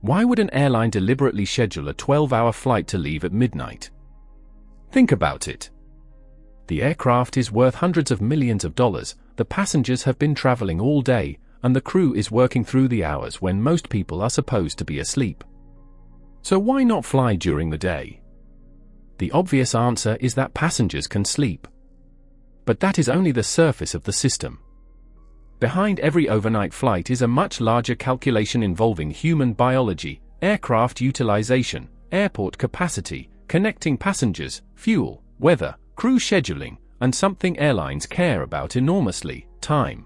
Why would an airline deliberately schedule a 12-hour flight to leave at midnight? Think about it. The aircraft is worth hundreds of millions of dollars, the passengers have been traveling all day, and the crew is working through the hours when most people are supposed to be asleep. So why not fly during the day? The obvious answer is that passengers can sleep. But that is only the surface of the system. Behind every overnight flight is a much larger calculation involving human biology, aircraft utilization, airport capacity, connecting passengers, fuel, weather, crew scheduling, and something airlines care about enormously: time.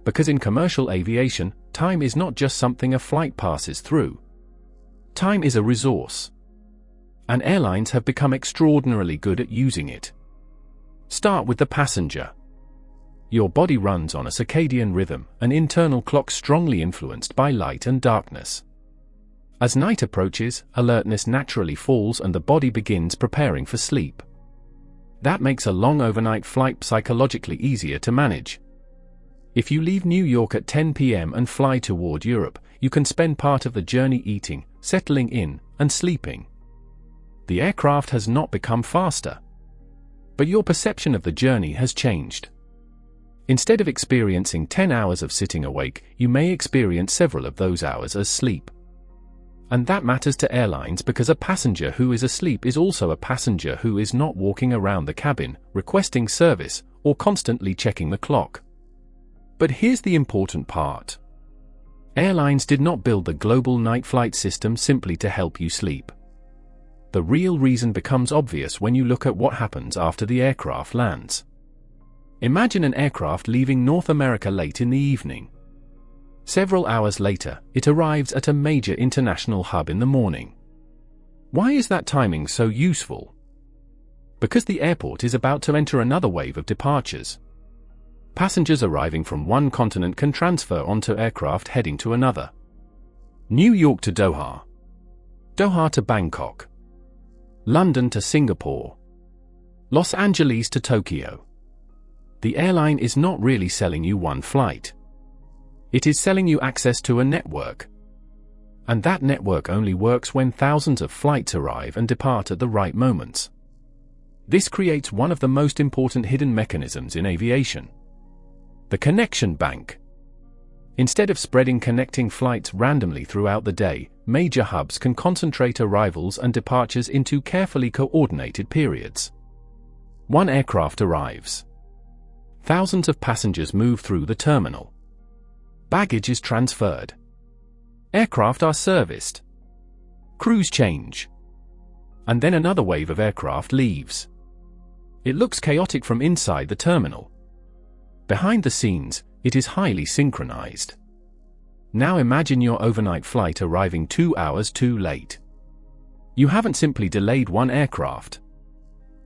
Because in commercial aviation, time is not just something a flight passes through. Time is a resource. And airlines have become extraordinarily good at using it. Start with the passenger. Your body runs on a circadian rhythm, an internal clock strongly influenced by light and darkness. As night approaches, alertness naturally falls and the body begins preparing for sleep. That makes a long overnight flight psychologically easier to manage. If you leave New York at 10 p.m. and fly toward Europe, you can spend part of the journey eating, settling in, and sleeping. The aircraft has not become faster. But your perception of the journey has changed. Instead of experiencing 10 hours of sitting awake, you may experience several of those hours as sleep. And that matters to airlines because a passenger who is asleep is also a passenger who is not walking around the cabin, requesting service, or constantly checking the clock. But here's the important part. Airlines did not build the global night flight system simply to help you sleep. The real reason becomes obvious when you look at what happens after the aircraft lands. Imagine an aircraft leaving North America late in the evening. Several hours later, it arrives at a major international hub in the morning. Why is that timing so useful? Because the airport is about to enter another wave of departures. Passengers arriving from one continent can transfer onto aircraft heading to another. New York to Doha. Doha to Bangkok. London to Singapore. Los Angeles to Tokyo. The airline is not really selling you one flight. It is selling you access to a network. And that network only works when thousands of flights arrive and depart at the right moments. This creates one of the most important hidden mechanisms in aviation. The connection bank. Instead of spreading connecting flights randomly throughout the day, major hubs can concentrate arrivals and departures into carefully coordinated periods. One aircraft arrives. Thousands of passengers move through the terminal. Baggage is transferred. Aircraft are serviced. Crews change. And then another wave of aircraft leaves. It looks chaotic from inside the terminal. Behind the scenes, it is highly synchronized. Now imagine your overnight flight arriving 2 hours too late. You haven't simply delayed one aircraft.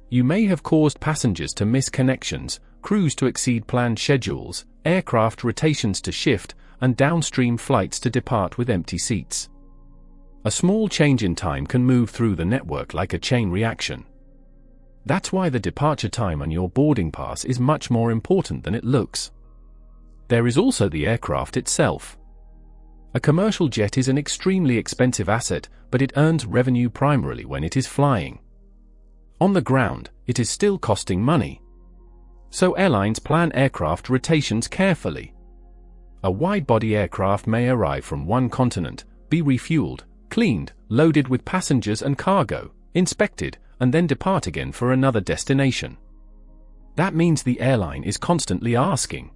You may have caused passengers to miss connections, crews to exceed planned schedules, aircraft rotations to shift, and downstream flights to depart with empty seats. A small change in time can move through the network like a chain reaction. That's why the departure time on your boarding pass is much more important than it looks. There is also the aircraft itself. A commercial jet is an extremely expensive asset, but it earns revenue primarily when it is flying. On the ground, it is still costing money. So airlines plan aircraft rotations carefully. A wide-body aircraft may arrive from one continent, be refueled, cleaned, loaded with passengers and cargo, inspected, and then depart again for another destination. That means the airline is constantly asking,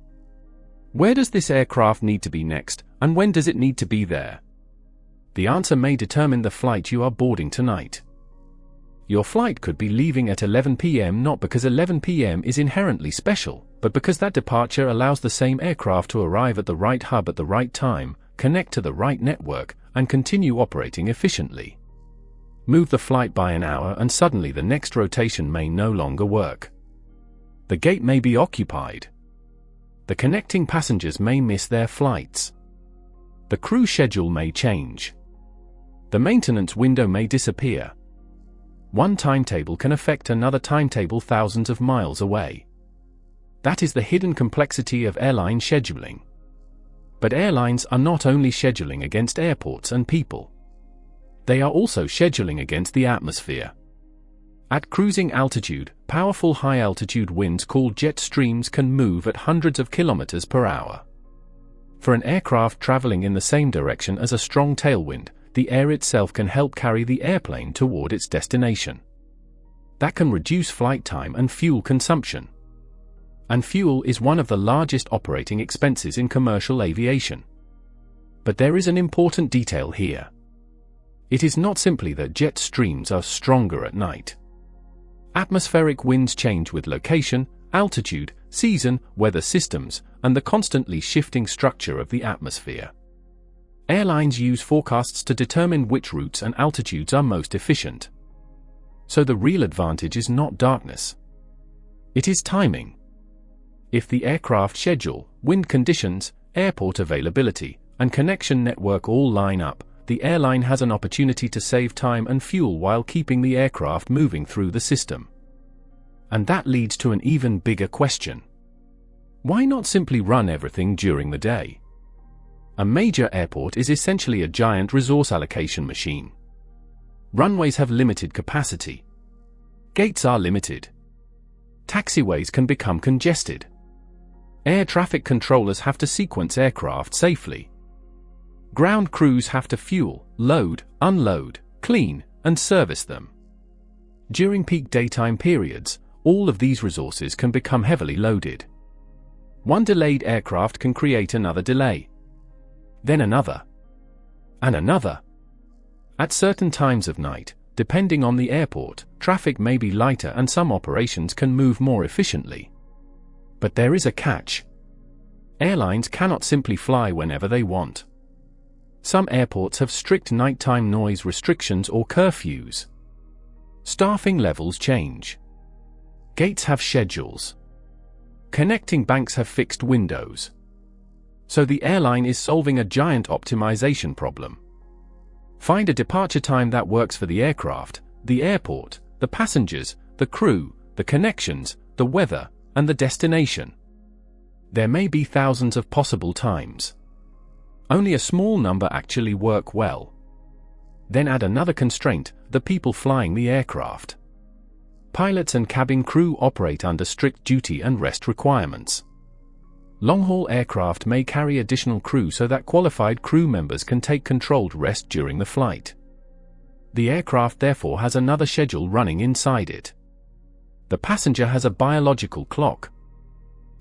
where does this aircraft need to be next, and when does it need to be there? The answer may determine the flight you are boarding tonight. Your flight could be leaving at 11 p.m. not because 11 p.m. is inherently special, but because that departure allows the same aircraft to arrive at the right hub at the right time, connect to the right network, and continue operating efficiently. Move the flight by an hour and suddenly the next rotation may no longer work. The gate may be occupied. The connecting passengers may miss their flights. The crew schedule may change. The maintenance window may disappear. One timetable can affect another timetable thousands of miles away. That is the hidden complexity of airline scheduling. But airlines are not only scheduling against airports and people. They are also scheduling against the atmosphere. At cruising altitude, powerful high-altitude winds called jet streams can move at hundreds of kilometers per hour. For an aircraft traveling in the same direction as a strong tailwind, the air itself can help carry the airplane toward its destination. That can reduce flight time and fuel consumption. And fuel is one of the largest operating expenses in commercial aviation. But there is an important detail here. It is not simply that jet streams are stronger at night. Atmospheric winds change with location, altitude, season, weather systems, and the constantly shifting structure of the atmosphere. Airlines use forecasts to determine which routes and altitudes are most efficient. So the real advantage is not darkness. It is timing. If the aircraft schedule, wind conditions, airport availability, and connection network all line up, the airline has an opportunity to save time and fuel while keeping the aircraft moving through the system. And that leads to an even bigger question. Why not simply run everything during the day? A major airport is essentially a giant resource allocation machine. Runways have limited capacity. Gates are limited. Taxiways can become congested. Air traffic controllers have to sequence aircraft safely. Ground crews have to fuel, load, unload, clean, and service them. During peak daytime periods, all of these resources can become heavily loaded. One delayed aircraft can create another delay. Then another. And another. At certain times of night, depending on the airport, traffic may be lighter and some operations can move more efficiently. But there is a catch. Airlines cannot simply fly whenever they want. Some airports have strict nighttime noise restrictions or curfews. Staffing levels change. Gates have schedules. Connecting banks have fixed windows. So the airline is solving a giant optimization problem. Find a departure time that works for the aircraft, the airport, the passengers, the crew, the connections, the weather, and the destination. There may be thousands of possible times. Only a small number actually work well. Then add another constraint, the people flying the aircraft. Pilots and cabin crew operate under strict duty and rest requirements. Long-haul aircraft may carry additional crew so that qualified crew members can take controlled rest during the flight. The aircraft therefore has another schedule running inside it. The passenger has a biological clock.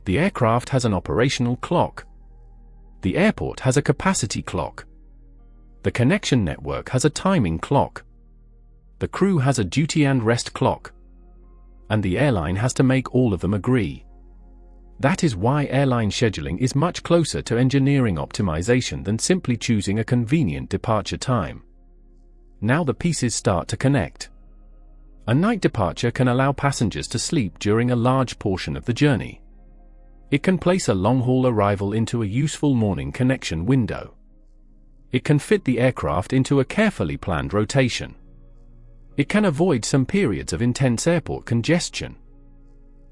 The aircraft has an operational clock. The airport has a capacity clock. The connection network has a timing clock. The crew has a duty and rest clock. And the airline has to make all of them agree. That is why airline scheduling is much closer to engineering optimization than simply choosing a convenient departure time. Now the pieces start to connect. A night departure can allow passengers to sleep during a large portion of the journey. It can place a long-haul arrival into a useful morning connection window. It can fit the aircraft into a carefully planned rotation. It can avoid some periods of intense airport congestion.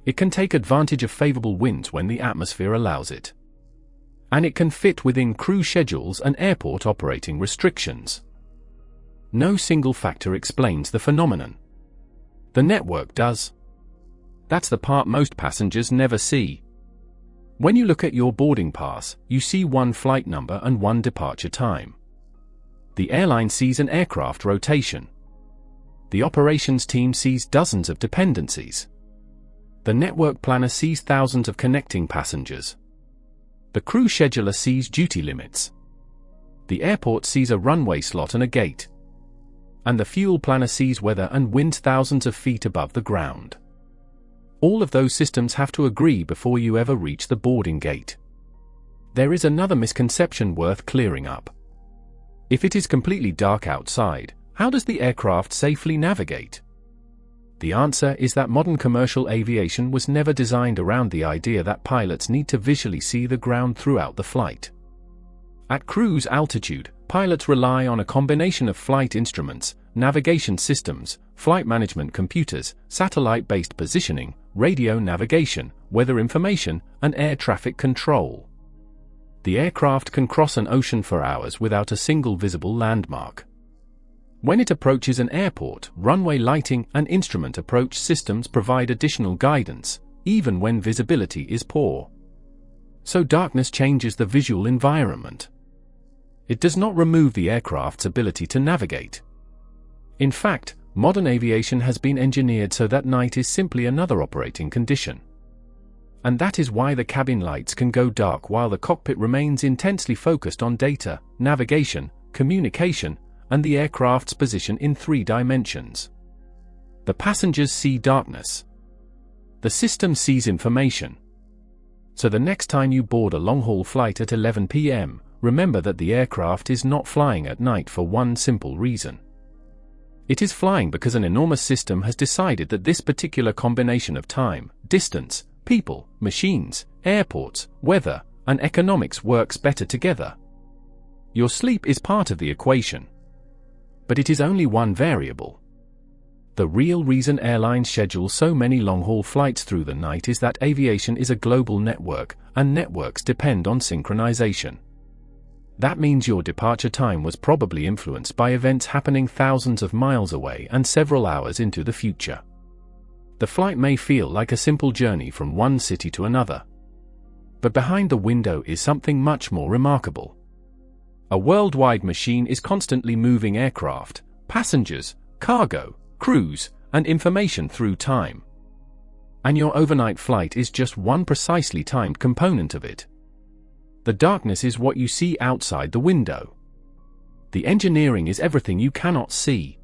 It can take advantage of favorable winds when the atmosphere allows it. And it can fit within crew schedules and airport operating restrictions. No single factor explains the phenomenon. The network does. That's the part most passengers never see. When you look at your boarding pass, you see one flight number and one departure time. The airline sees an aircraft rotation. The operations team sees dozens of dependencies. The network planner sees thousands of connecting passengers. The crew scheduler sees duty limits. The airport sees a runway slot and a gate. And the fuel planner sees weather and wind thousands of feet above the ground. All of those systems have to agree before you ever reach the boarding gate. There is another misconception worth clearing up. If it is completely dark outside, how does the aircraft safely navigate? The answer is that modern commercial aviation was never designed around the idea that pilots need to visually see the ground throughout the flight. At cruise altitude, pilots rely on a combination of flight instruments, navigation systems, flight management computers, satellite-based positioning, radio navigation, weather information, and air traffic control. The aircraft can cross an ocean for hours without a single visible landmark. When it approaches an airport, runway lighting and instrument approach systems provide additional guidance, even when visibility is poor. So darkness changes the visual environment. It does not remove the aircraft's ability to navigate. In fact, modern aviation has been engineered so that night is simply another operating condition. And that is why the cabin lights can go dark while the cockpit remains intensely focused on data, navigation, communication, and the aircraft's position in 3 dimensions. The passengers see darkness. The system sees information. So the next time you board a long-haul flight at 11 p.m., remember that the aircraft is not flying at night for one simple reason. It is flying because an enormous system has decided that this particular combination of time, distance, people, machines, airports, weather, and economics works better together. Your sleep is part of the equation. But it is only one variable. The real reason airlines schedule so many long-haul flights through the night is that aviation is a global network, and networks depend on synchronization. That means your departure time was probably influenced by events happening thousands of miles away and several hours into the future. The flight may feel like a simple journey from one city to another. But behind the window is something much more remarkable. A worldwide machine is constantly moving aircraft, passengers, cargo, crews, and information through time. And your overnight flight is just one precisely timed component of it. The darkness is what you see outside the window. The engineering is everything you cannot see.